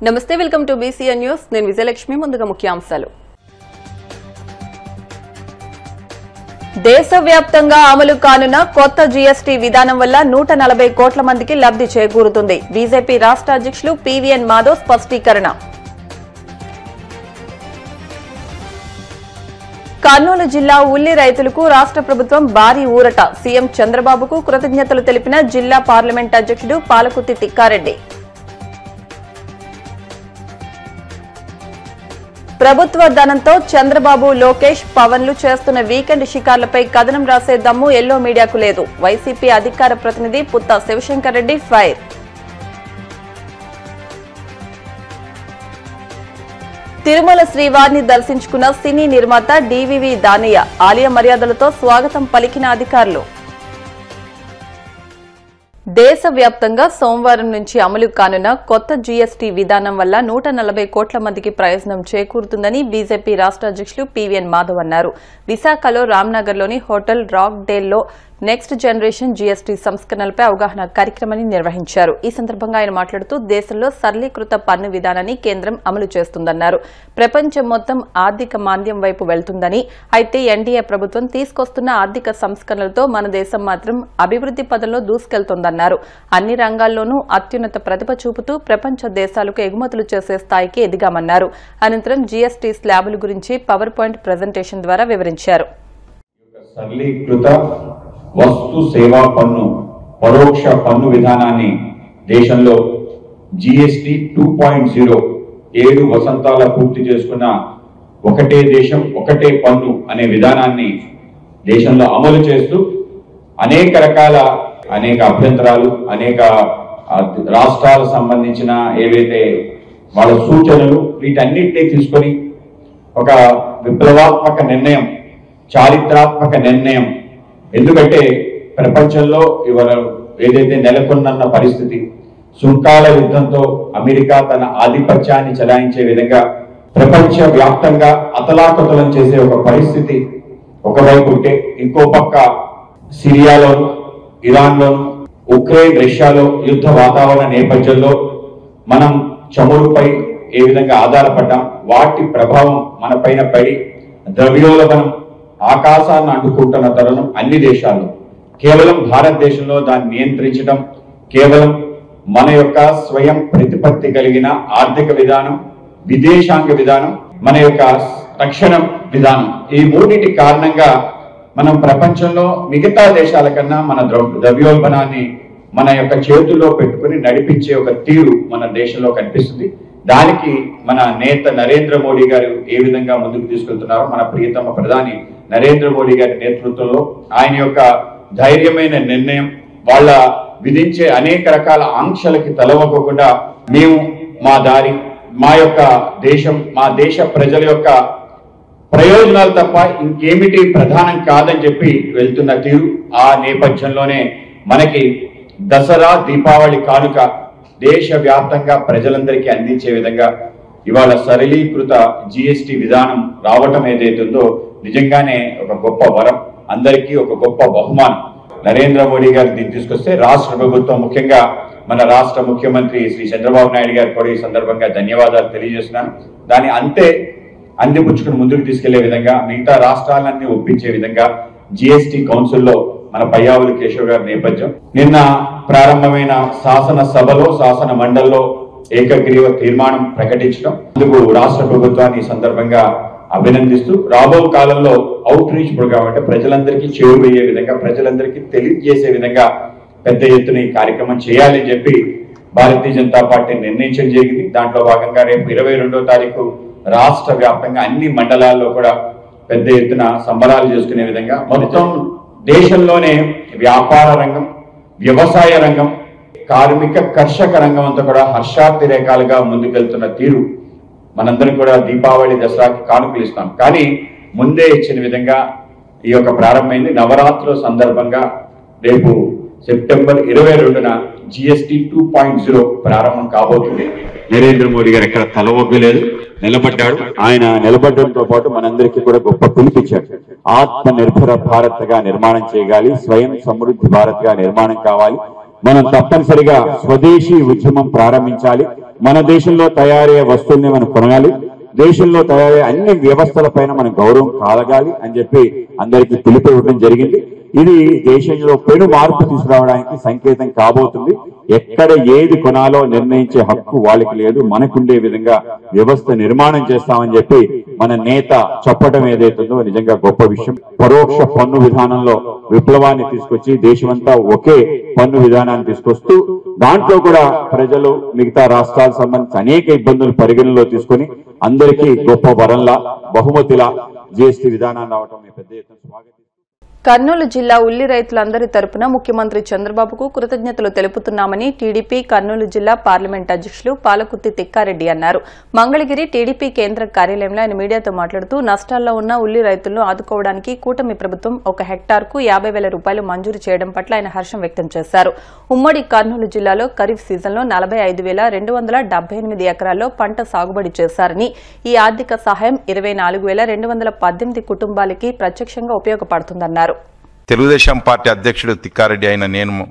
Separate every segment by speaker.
Speaker 1: నమస్తే, welcome to BCN news. నేను విజయలక్ష్మి. ముందుగా ముఖ్యాంశాలు. దేశవ్యాప్తంగా అమలు కానున్న కొత్త జీఎస్టీ విధానం వల్ల 140 కోట్ల మందికి లబ్ధి చేకూరుతుంది. బీజేపీ రాష్ట్ర అధ్యక్షులు పీవీఎన్ మాధవ్ స్పష్టీకరణ. కర్నూలు జిల్లా ఉల్లి రైతులకు రాష్ట్ర ప్రభుత్వం భారీ ఊరట. సీఎం చంద్రబాబుకు కృతజ్ఞతలు తెలిపిన జిల్లా పార్లమెంట్ అధ్యక్షుడు పాలకుర్తి తిక్కారెడ్డి. ప్రభుత్వ ధనంతో చంద్రబాబు, లోకేష్, పవన్లు చేస్తున్న వీకెండ్ షికార్లపై కథనం రాసే దమ్ము ఎల్లో మీడియాకు లేదు. వైసీపీ అధికార ప్రతినిధి పుత్త శివశంకర్ రెడ్డి ఫైర్. తిరుమల శ్రీవారిని దర్శించుకున్న సినీ నిర్మాత డివివి దానయ్య. ఆలయ మర్యాదలతో స్వాగతం పలికిన అధికారులు. దేశవ్యాప్తంగా సోమవారం నుంచి అమలు కానున్న కొత్త జీఎస్టీ విధానం వల్ల 140 కోట్ల మందికి ప్రయోజనం చేకూరుతుందని బీజేపీ రాష్ట్ర అధ్యక్షులు పీవీఎన్ మాధవ్ అన్నారు. విశాఖలో రామ్నగర్లోని హోటల్ రాక్ డేల్లో నెక్స్ట్ జనరేషన్ జీఎస్టీ సంస్కరణలపై అవగాహన కార్యక్రమాన్ని నిర్వహించారు. ఈ సందర్భంగా ఆయన మాట్లాడుతూ దేశంలో సరళీకృత పన్ను విధానాన్ని కేంద్రం అమలు చేస్తుందన్నారు. ప్రపంచం మొత్తం ఆర్థిక మాంద్యం వైపు వెళ్తుందని, అయితే ఎన్డీఏ ప్రభుత్వం తీసుకొస్తున్న ఆర్థిక సంస్కరణలతో మన దేశం మాత్రం అభివృద్ది పదంలో దూసుకెళ్తోందన్నారు. అన్ని రంగాల్లోనూ అత్యున్నత ప్రతిభ చూపుతూ ప్రపంచ దేశాలకు ఎగుమతులు చేసే స్థాయికి ఎదిగామన్నారు. అనంతరం జీఎస్టీ స్లాబుల గురించి పవర్ పాయింట్ ప్రజెంటేషన్ ద్వారా వివరించారు.
Speaker 2: వస్తు సేవా పన్ను పరోక్ష పన్ను విధానాన్ని దేశంలో జిఎస్టి 2.0 7 వసంతాల పూర్తి చేసుకున్న ఒకటే దేశం ఒకటే పన్ను అనే విధానాన్ని దేశంలో అమలు చేస్తూ అనేక అభ్యంతరాలు, అనేక రాష్ట్రాలకు సంబంధించిన ఏవైతే వాళ్ళ సూచనలు, వీటన్నిటినీ తీసుకొని ఒక విప్లవాత్మక నిర్ణయం, చారిత్రాత్మక నిర్ణయం. ఎందుకంటే ప్రపంచంలో ఇవాళ ఏదైతే నెలకొన్న పరిస్థితి, సుంకాల యుద్ధంతో అమెరికా తన ఆధిపత్యాన్ని చెలాయించే విధంగా ప్రపంచ వ్యాప్తంగా అతలాకుతలం చేసే ఒక పరిస్థితి ఒకవైపు ఉంటే, ఇంకో పక్క సిరియాలోను, ఇరాన్లోను, ఉక్రెయిన్, రష్యాలో యుద్ధ వాతావరణ నేపథ్యంలో మనం చమురుపై ఏ విధంగా ఆధారపడ్డాం, వాటి ప్రభావం మన పైన పడి ద్రవ్యోల్బణం ఆకాశాన్ని అంటుకుంటున్న తరుణం అన్ని దేశాల్లో, కేవలం భారతదేశంలో దాన్ని నియంత్రించడం, కేవలం మన యొక్క స్వయం ప్రతిపత్తి కలిగిన ఆర్థిక విధానం, విదేశాంగ విధానం, మన యొక్క రక్షణ విధానం, ఈ మూడింటి కారణంగా మనం ప్రపంచంలో మిగతా దేశాల కన్నా మన ద్రవ్యోల్బణాన్ని మన యొక్క చేతుల్లో పెట్టుకుని నడిపించే ఒక తీరు మన దేశంలో కనిపిస్తుంది. దానికి మన నేత నరేంద్ర మోడీ గారు ఏ విధంగా ముందుకు తీసుకెళ్తున్నారో, మన ప్రియతమ ప్రధాని నరేంద్ర మోడీ గారి నేతృత్వంలో ఆయన యొక్క ధైర్యమైన నిర్ణయం, వాళ్ళ విధించే అనేక రకాల ఆంక్షలకి తలవకుండా మేము మా దారి, మా యొక్క దేశం, మా దేశ ప్రజల యొక్క ప్రయోజనాలు తప్ప ఇంకేమిటి ప్రధానం కాదని చెప్పి వెళ్తున్న తీరు, ఆ నేపథ్యంలోనే మనకి దసరా, దీపావళి కానుక దేశవ్యాప్తంగా ప్రజలందరికీ అందించే విధంగా ఇవాళ సరళీకృత జిఎస్టి విధానం రావటం ఏదైతే ఉందో నిజంగానే ఒక గొప్ప వరం, అందరికీ ఒక గొప్ప బహుమానం. నరేంద్ర మోడీ గారు దీన్ని తీసుకొస్తే రాష్ట్ర ప్రభుత్వం, ముఖ్యంగా మన రాష్ట్ర ముఖ్యమంత్రి శ్రీ చంద్రబాబు నాయుడు గారు కూడా ఈ సందర్భంగా ధన్యవాదాలు తెలియజేస్తున్నాను. దాన్ని అందిపుచ్చుకుని ముందుకు తీసుకెళ్లే విధంగా, మిగతా రాష్ట్రాలన్నీ ఒప్పించే విధంగా జిఎస్టి కౌన్సిల్లో మన పయ్యావులు కేశవ్ గారి నేపథ్యం, నిన్న ప్రారంభమైన శాసనసభలో, శాసన మండలిలో ఏకగ్రీవ తీర్మానం ప్రకటించడం, అందుకు రాష్ట్ర ప్రభుత్వాన్ని ఈ సందర్భంగా అభినందిస్తూ రాబో కాలంలో అవుట్ రీచ్ ప్రోగ్రామ్ అంటే ప్రజలందరికీ చేరువయ్యే విధంగా, ప్రజలందరికీ తెలియజేసే విధంగా పెద్ద ఎత్తున ఈ కార్యక్రమం చేయాలని చెప్పి భారతీయ జనతా పార్టీ నిర్ణయించడం జరిగింది. దాంట్లో భాగంగా రేపు 22వ తారీఖు రాష్ట్ర వ్యాప్తంగా అన్ని మండలాల్లో కూడా పెద్ద ఎత్తున సంబరాలు చేసుకునే విధంగా మొత్తం దేశంలోనే వ్యాపార రంగం, వ్యవసాయ రంగం, కార్మిక కర్షక రంగం అంతా కూడా హర్షాతిరేకాలుగా ముందుకెళ్తున్న తీరు మనందరం కూడా దీపావళి, దసరాకి కానుకలు ఇస్తాం. కానీ ముందే ఇచ్చిన విధంగా ఈ యొక్క ప్రారంభమైంది. నవరాత్రుల సందర్భంగా రేపు సెప్టెంబర్ 22న జిఎస్టి 2.0 ప్రారంభం కాబోతుంది. నరేంద్ర మోడీ గారు ఎక్కడ తలవొగ్గలేదు, నిలబడ్డాడు. ఆయన నిలబడడంతో పాటు మనందరికీ కూడా గొప్ప పిలుపిచ్చాడు. ఆత్మ నిర్భర భారత్ గా నిర్మాణం చేయగాలి, స్వయం సమృద్ధి భారత్ గా నిర్మాణం కావాలి. మనం తప్పనిసరిగా స్వదేశీ ఉద్యమం ప్రారంభించాలి. మన దేశంలో తయారయ్యే వస్తువుల్ని మనం కొనాలి, దేశంలో తయారయ్యే అన్ని వ్యవస్థలపైన మనం గౌరవం కలగాలి అని చెప్పి అందరికీ పిలుపునివ్వడం జరిగింది. ఇది దేశంలో పెను మార్పు తీసుకురావడానికి సంకేతం కాబోతుంది. ఎక్కడ ఏది కొనాలో నిర్ణయించే హక్కు వాళ్ళకి లేదు, మనకుండే విధంగా వ్యవస్థ నిర్మాణం చేస్తామని చెప్పి మన నేత చెప్పడం ఏదైతుందో నిజంగా గొప్ప విషయం. పరోక్ష పన్ను విధానంలో విప్లవాన్ని తీసుకొచ్చి దేశమంతా ఒకే పన్ను విధానాన్ని తీసుకొస్తూ దాంట్లో కూడా ప్రజలు మిగతా రాష్ట్రాలకు సంబంధించి అనేక ఇబ్బందులు పరిగణనలో తీసుకొని అందరికీ గొప్ప వరంలా బహుమతిలా జీఎస్టీ విధానాన్ని రావటం పెద్ద ఎత్తున స్వాగతం.
Speaker 1: కర్నూలు జిల్లా ఉల్లి రైతులందరి తరపున ముఖ్యమంత్రి చంద్రబాబుకు కృతజ్ఞతలు తెలుపుతున్నామని టీడీపీ కర్నూలు జిల్లా పార్లమెంట్ అధ్యక్షులు పాలకుర్తి తిక్కారెడ్డి అన్నారు. మంగళగిరి టీడీపీ కేంద్ర కార్యాలయంలో ఆయన మీడియాతో మాట్లాడుతూ నష్టాల్లో ఉన్న ఉల్లి రైతులను ఆదుకోవడానికి కూటమి ప్రభుత్వం 1 హెక్టార్కు 50,000 రూపాయలు మంజూరు చేయడం పట్ల ఆయన హర్షం వ్యక్తం చేశారు. ఉమ్మడి కర్నూలు జిల్లాలో ఖరీఫ్ సీజన్లో 45,278 ఎకరాల్లో పంట సాగుబడి చేశారని, ఈ ఆర్థిక సహాయం 24,218 కుటుంబాలకి ప్రత్యక్షంగా ఉపయోగపడుతుందన్నారు.
Speaker 3: తెలుగుదేశం పార్టీ అధ్యక్షుడు తిక్కారెడ్డి అయిన నేను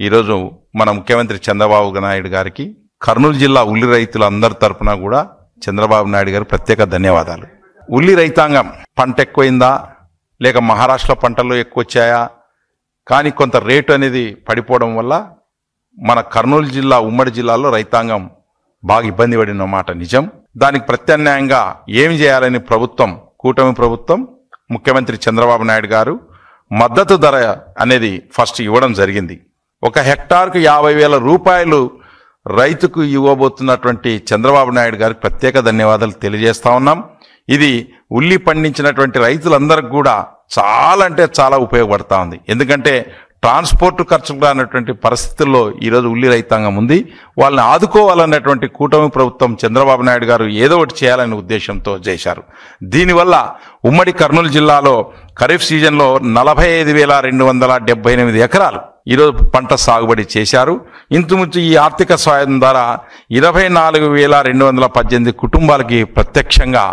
Speaker 3: ఈరోజు మన ముఖ్యమంత్రి చంద్రబాబు నాయుడు గారికి కర్నూలు జిల్లా ఉల్లి రైతులందరి తరఫున కూడా చంద్రబాబు నాయుడు గారు ప్రత్యేక ధన్యవాదాలు. ఉల్లి రైతాంగం పంట ఎక్కువైందా లేక మహారాష్ట్ర పంటలు ఎక్కువ వచ్చాయా కానీ కొంత రేటు అనేది పడిపోవడం వల్ల మన కర్నూలు జిల్లా ఉమ్మడి జిల్లాలో రైతాంగం బాగా ఇబ్బంది పడిన మాట నిజం. దానికి ప్రత్యామ్నాయంగా ఏమి చేయాలని కూటమి ప్రభుత్వం ముఖ్యమంత్రి చంద్రబాబు నాయుడు గారు మద్దతు ధర అనేది ఫస్ట్ ఇవ్వడం జరిగింది. 1 హెక్టార్కు 50,000 రూపాయలు రైతుకు ఇవ్వబోతున్నటువంటి చంద్రబాబు నాయుడు గారికి ప్రత్యేక ధన్యవాదాలు తెలియజేస్తా ఉన్నాం. ఇది ఉల్లి పండించినటువంటి రైతులందరికీ కూడా చాలా అంటే చాలా ఉపయోగపడతా ఉంది. ఎందుకంటే ట్రాన్స్పోర్ట్ ఖర్చులు రానటువంటి పరిస్థితుల్లో ఈరోజు ఉల్లి రైతాంగం ఉంది. వాళ్ళని ఆదుకోవాలన్నటువంటి కూటమి ప్రభుత్వం చంద్రబాబు నాయుడు గారు ఏదో ఒకటి చేయాలనే ఉద్దేశంతో చేశారు. దీనివల్ల ఉమ్మడి కర్నూలు జిల్లాలో ఖరీఫ్ సీజన్లో 45,278 ఎకరాలు ఈరోజు పంట సాగుబడి చేశారు. ఇంచుమించు ఈ ఆర్థిక సాయం ద్వారా 24,218 కుటుంబాలకి ప్రత్యక్షంగా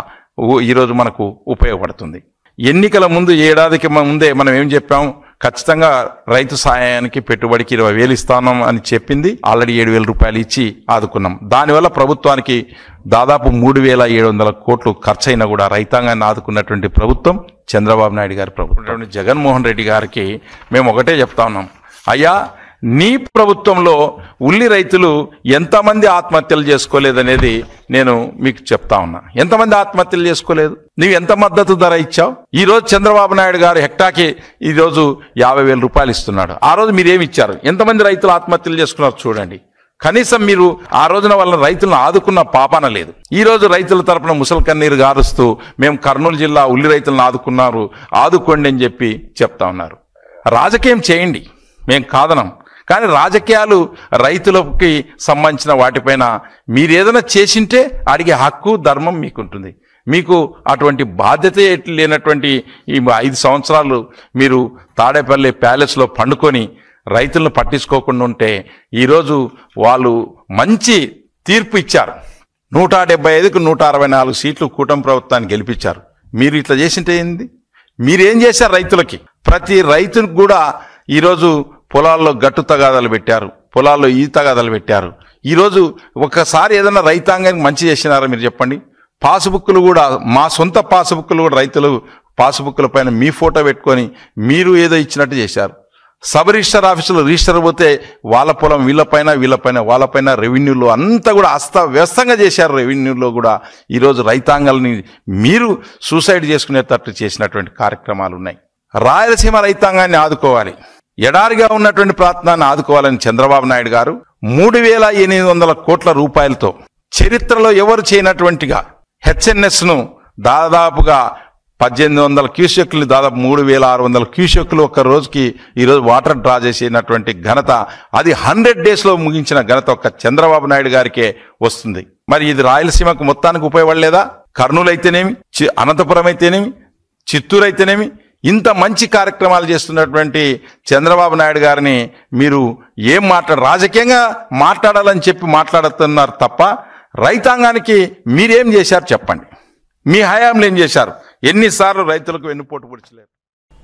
Speaker 3: ఈరోజు మనకు ఉపయోగపడుతుంది. ఎన్నికల ముందు ఏడాదికి ముందే మనం ఏం చెప్పాం, ఖచ్చితంగా రైతు సహాయానికి పెట్టుబడికి 20,000 ఇస్తాం అని చెప్పింది. ఆల్రెడీ 7,000 రూపాయలు ఇచ్చి ఆదుకున్నాం. దానివల్ల ప్రభుత్వానికి దాదాపు 3,700 కోట్లు ఖర్చయినా కూడా రైతాంగాన్ని ఆదుకున్నటువంటి ప్రభుత్వం చంద్రబాబు నాయుడు గారి ప్రభుత్వం. జగన్మోహన్ రెడ్డి గారికి మేము ఒకటే చెప్తా ఉన్నాం, అయ్యా నీ ప్రభుత్వంలో ఉల్లి రైతులు ఎంతమంది ఆత్మహత్యలు చేసుకోలేదనేది నేను మీకు చెప్తా ఉన్నా. ఎంతమంది ఆత్మహత్యలు చేసుకోలేదు? నీవు ఎంత మద్దతు ధర ఇచ్చావు? ఈ రోజు చంద్రబాబు నాయుడు గారు హెక్టార్కి ఈరోజు 50,000 రూపాయలు ఇస్తున్నాడు. ఆ రోజు మీరు ఏమి ఇచ్చారు? ఎంతమంది రైతులు ఆత్మహత్యలు చేసుకున్నారు చూడండి. కనీసం మీరు ఆ రోజున వాళ్ళ రైతులను ఆదుకున్న పాపాన లేదు. ఈ రోజు రైతుల తరపున ముసలి కన్నీరు గారుస్తూ మేము కర్నూలు జిల్లా ఉల్లి రైతులను ఆదుకోండి అని చెప్పి చెప్తా ఉన్నారు. రాజకీయం చేయండి, మేము కాదనం. కానీ రాజకీయాలు రైతులకి సంబంధించిన వాటిపైన మీరు ఏదైనా చేసింటే అడిగే హక్కు ధర్మం మీకుంటుంది. మీకు అటువంటి బాధ్యత లేనటువంటి ఈ 5 సంవత్సరాలు మీరు తాడేపల్లి ప్యాలెస్లో పండుకొని రైతులను పట్టించుకోకుండా ఉంటే ఈరోజు వాళ్ళు మంచి తీర్పు ఇచ్చారు. 175కు 164 సీట్లు కూటమి ప్రభుత్వాన్ని గెలిపించారు. మీరు ఇట్లా చేసింటే ఏంది? మీరేం చేశారు రైతులకి? ప్రతి రైతుకు కూడా ఈరోజు పొలాల్లో గట్టు తగాదాలు పెట్టారు, పొలాల్లో ఈ తగాదాలు పెట్టారు. ఈరోజు ఒకసారి ఏదైనా రైతాంగానికి మంచి చేసినారా మీరు చెప్పండి? పాస్బుక్లు కూడా, మా సొంత పాస్బుక్లు కూడా రైతులు పాస్బుక్ల పైన మీ ఫోటో పెట్టుకొని మీరు ఏదో ఇచ్చినట్టు చేశారు. సబ్ రిజిస్టర్ ఆఫీసులో రిజిస్టర్ పోతే వాళ్ళ పొలం వాళ్ళపైన రెవెన్యూలో అంతా కూడా అస్తవ్యస్తంగా చేశారు. రెవెన్యూలో కూడా ఈరోజు రైతాంగాలని మీరు సూసైడ్ చేసుకునేటట్టు చేసినటువంటి కార్యక్రమాలు ఉన్నాయి. రాయలసీమ రైతాంగాన్ని ఆదుకోవాలి, ఎడారిగా ఉన్నటువంటి ప్రాంతాన్ని ఆదుకోవాలని చంద్రబాబు నాయుడు గారు 3,800 కోట్ల రూపాయలతో చరిత్రలో ఎవరు చేయనటువంటిగా హెచ్ఎన్ఎస్ను దాదాపుగా 1,800 క్యూసెక్లు, దాదాపు 3,600 క్యూసెక్లు ఒక్క రోజుకి ఈరోజు వాటర్ డ్రా చేసినటువంటి ఘనత, అది 100 డేస్లో ముగించిన ఘనత ఒక్క చంద్రబాబు నాయుడు గారికే వస్తుంది. మరి ఇది రాయలసీమకు మొత్తానికి ఉపయోగపడలేదా? కర్నూలు అయితేనేమి, అనంతపురం అయితేనేమి, చిత్తూరు అయితేనేమి, ఇంత మంచి కార్యక్రమాలు చేస్తున్నటువంటి చంద్రబాబు నాయుడు గారిని మీరు ఏం రాజకీయంగా మాట్లాడాలని చెప్పి మాట్లాడుతున్నారు తప్ప రైతాంగానికి మీరేం చేశారు చెప్పండి. మీ హయాంలో ఏం చేశారు? ఎన్నిసార్లు రైతులకు వెన్నుపోటు పొడిచలేరు?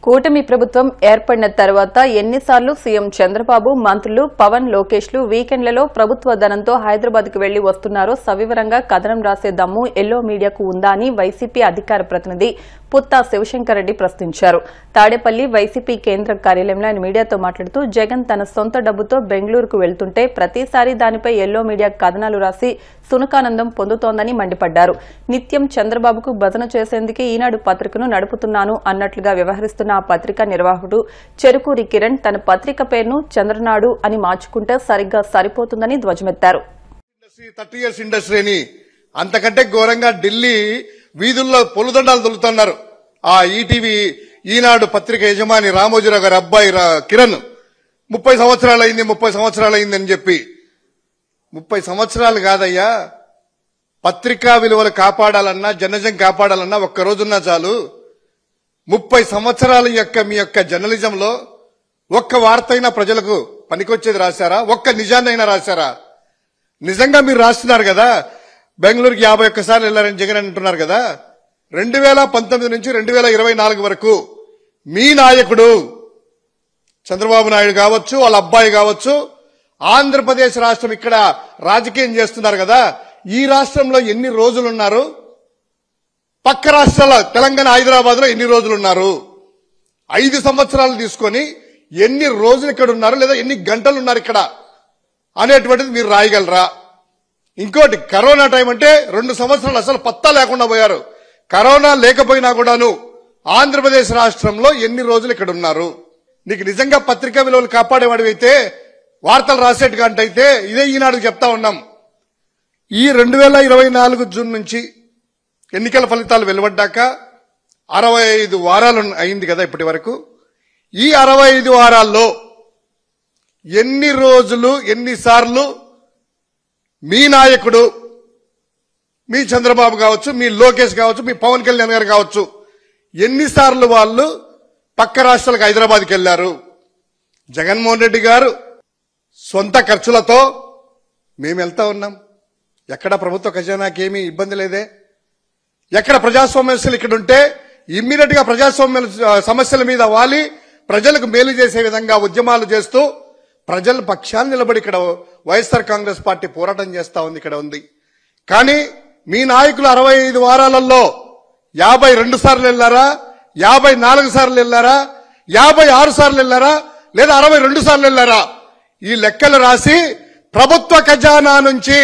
Speaker 1: కూటమి ప్రభుత్వం ఏర్పడిన తర్వాత ఎన్నిసార్లు సీఎం చంద్రబాబు, మంత్రులు పవన్, లోకేష్లు వీకెండ్లలో ప్రభుత్వ ధనంతో హైదరాబాద్కు వెళ్లి వస్తున్నారో సవివరంగా కథనం రాసే దమ్ము ఎల్లో మీడియాకు ఉందా అని వైసీపీ అధికార ప్రతినిధి పుత్తా శివశంకర్ రెడ్డి ప్రశ్నించారు. తాడేపల్లి వైసీపీ కేంద్ర కార్యాలయంలో ఆయన మీడియాతో మాట్లాడుతూ జగన్ తన సొంత డబ్బుతో బెంగళూరుకు వెళ్తుంటే ప్రతిసారి దానిపై ఎల్లో మీడియా కథనాలు రాసి సునకానందం పొందుతోందని మండిపడ్డారు. నిత్యం చంద్రబాబుకు భజన చేసేందుకే ఈనాడు పత్రికను నడుపుతున్నాను అన్నట్లుగా వ్యవహరిస్తున్న ఆ పత్రిక నిర్వాహకుడు చెరుకూరి కిరణ్ తన పత్రిక పేరును చంద్రనాడు అని మార్చుకుంటే సరిగ్గా సరిపోతుందని ధ్వజమెత్తారు.
Speaker 4: 30 years ఇండస్ట్రీని అంతకంటే ఘోరంగా ఢిల్లీ వీధుల్లో పొలుదండాలు తొలుతున్నారు. ఆ ఈటీవీ ఈనాడు పత్రిక యజమాని రామోజీరావు గారి అబ్బాయి కిరణ్ 30 సంవత్సరాలు అయిందని చెప్పి 30 సంవత్సరాలు కాదయ్యా, పత్రికా విలువలు కాపాడాలన్నా జర్నలిజం కాపాడాలన్నా ఒక్కరోజున్నా చాలు. 30 సంవత్సరాల మీ యొక్క జర్నలిజంలో ఒక్క వార్త అయినా ప్రజలకు పనికొచ్చేది రాశారా? ఒక్క నిజాన్నైనా రాశారా? నిజంగా మీరు రాస్తున్నారు కదా, బెంగళూరుకి 51 సార్లు వెళ్లారని జగన్ అంటున్నారు కదా. 2019 నుంచి 2024 వరకు మీ నాయకుడు చంద్రబాబు నాయుడు కావచ్చు, వాళ్ళ అబ్బాయి కావచ్చు, ఆంధ్రప్రదేశ్ రాష్ట్రం ఇక్కడ రాజకీయం చేస్తున్నారు కదా, ఈ రాష్ట్రంలో ఎన్ని రోజులున్నారు? పక్క రాష్ట్రాల తెలంగాణ, హైదరాబాద్ లో ఎన్ని రోజులున్నారు? 5 సంవత్సరాలు తీసుకొని ఎన్ని రోజులు ఇక్కడ ఉన్నారు, లేదా ఎన్ని గంటలు ఉన్నారు ఇక్కడ అనేటువంటిది మీరు రాయగలరా? ఇంకోటి, కరోనా టైం అంటే 2 సంవత్సరాలు అసలు పత్తా లేకుండా పోయారు. కరోనా లేకపోయినా కూడాను ఆంధ్రప్రదేశ్ రాష్ట్రంలో ఎన్ని రోజులు ఇక్కడ ఉన్నారు? నీకు నిజంగా పత్రికా విలువలు కాపాడేవాడివైతే, వార్తలు రాసేట్టుగా అంటే ఇదే ఈనాడు చెప్తా ఉన్నాం. ఈ 2024 జూన్ నుంచి ఎన్నికల ఫలితాలు వెలువడ్డాక 65 వారాలు అయింది కదా ఇప్పటి వరకు. ఈ 65 వారాల్లో ఎన్ని రోజులు, ఎన్నిసార్లు మీ నాయకుడు, మీ చంద్రబాబు కావచ్చు, మీ లోకేష్ కావచ్చు, మీ పవన్ కళ్యాణ్ గారు కావచ్చు, ఎన్నిసార్లు వాళ్ళు పక్క రాష్ట్రాలకు హైదరాబాద్కి వెళ్లారు? జగన్మోహన్ రెడ్డి గారు సొంత ఖర్చులతో మేము వెళ్తా ఉన్నాం. ఎక్కడ ప్రభుత్వ ఖజానాకి ఏమీ ఇబ్బంది లేదే. ఎక్కడ ప్రజాస్వామ్యాలు ఇక్కడ ఉంటే ఇమ్మీడియట్ గా ప్రజాస్వామ్య సమస్యల మీద వాలి ప్రజలకు మేలు చేసే విధంగా ఉద్యమాలు చేస్తూ ప్రజల పక్షాన్ని నిలబడి ఇక్కడ వైఎస్ఆర్ కాంగ్రెస్ పార్టీ పోరాటం చేస్తా ఉంది, ఇక్కడ ఉంది. కానీ మీ నాయకులు 65 వారాలలో 52 సార్లు వెళ్లారా, 54 సార్లు వెళ్లారా, 56 సార్లు వెళ్లారా, లేదా 62 సార్లు వెళ్లారా? ఈ లెక్కలు రాసి ప్రభుత్వ ఖజానా నుంచి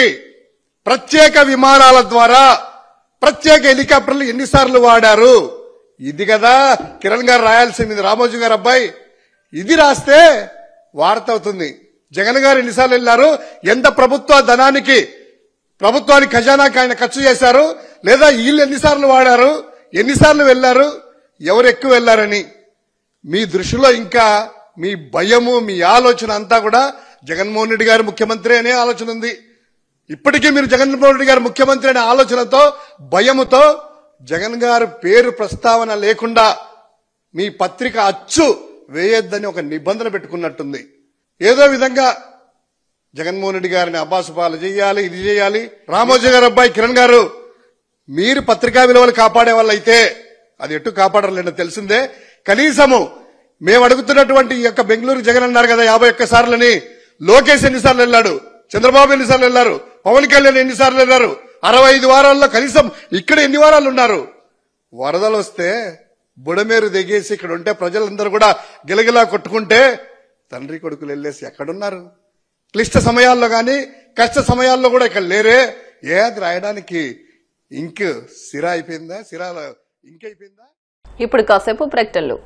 Speaker 4: ప్రత్యేక విమానాల ద్వారా ప్రత్యేక హెలికాప్టర్లు ఎన్నిసార్లు వాడారు? ఇది కదా కిరణ్ గారు రాయాల్సింది, రామోజీ గారు అబ్బాయి. ఇది రాస్తే వార్త అవుతుంది. జగన్ గారు ఎన్నిసార్లు వెళ్లారు, ఎంత ప్రభుత్వ ధనానికి, ప్రభుత్వానికి ఖజానాకి ఆయన ఖర్చు చేశారు, లేదా వీళ్ళు ఎన్నిసార్లు వాడారు, ఎన్నిసార్లు వెళ్లారు, ఎవరు ఎక్కువ వెళ్లారని మీ దృష్టిలో ఇంకా మీ భయము, మీ ఆలోచన అంతా కూడా జగన్మోహన్ రెడ్డి గారు ముఖ్యమంత్రి అనే ఆలోచన ఉంది. ఇప్పటికీ మీరు జగన్మోహన్ రెడ్డి గారు ముఖ్యమంత్రి అనే ఆలోచనతో, భయముతో జగన్ గారు పేరు ప్రస్తావన లేకుండా మీ పత్రిక అచ్చు వేయొద్దని ఒక నిబంధన పెట్టుకున్నట్టుంది. ఏదో విధంగా జగన్మోహన్ రెడ్డి గారిని అబాసుపాలు చేయాలి, ఇది చేయాలి. రామోజీ గారు అబ్బాయి కిరణ్ గారు, మీరు పత్రికా విలువలు కాపాడే వాళ్ళైతే అది ఎటు కాపాడలేదో తెలిసిందే. కనీసము మేము అడుగుతున్నటువంటి ఈ యొక్క బెంగళూరు జగన్ అన్నారు కదా 51 సార్లని, లోకేష్ ఎన్నిసార్లు వెళ్లాడు, చంద్రబాబు ఎన్నిసార్లు వెళ్లారు, పవన్ కళ్యాణ్ ఎన్నిసార్లు వెళ్లారు? 65 వారాల్లో కనీసం ఇక్కడ ఎన్ని వారాలు ఉన్నారు? వరదలు వస్తే బుడమేరు దిగేసి ఇక్కడ ఉంటే ప్రజలందరూ కూడా గిలగిలా కొట్టుకుంటే తండ్రి కొడుకులు వెళ్ళేసి ఎక్కడున్నారు? క్లిష్ట సమయాల్లో గాని కష్ట సమయాల్లో కూడా ఇక్కడ లేరే. అది రాయడానికి ఇంక్ సిరా అయిపోయిందా? సిరాలో ఇంక్ అయిపోయిందా?
Speaker 1: ఇప్పుడు కాసేపు ప్రకటనలు.